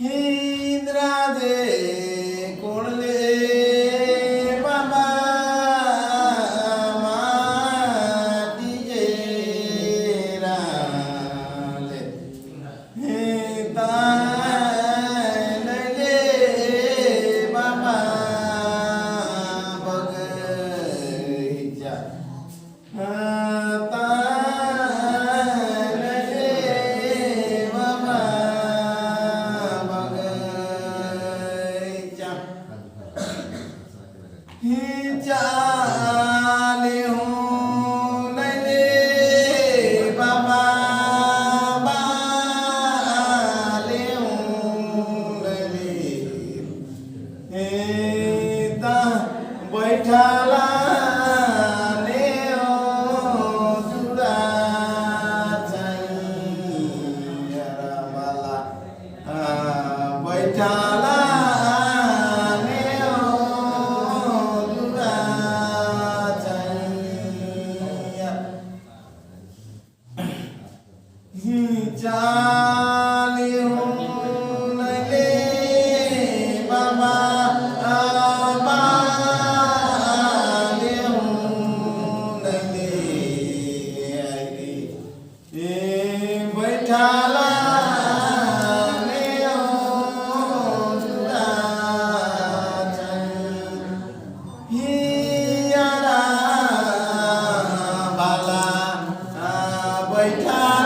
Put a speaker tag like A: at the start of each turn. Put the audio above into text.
A: Hindra de Kurle Baba Matijera le Hita Lele Baba Bagaija Ta Lele Baba Bagaija Chale ho lele baba bale ho lele ta baithala ne ho dura chai ramala baithala Chale ho lele baba bale ho lele baithala ne ho dura chai hiyara bala baithala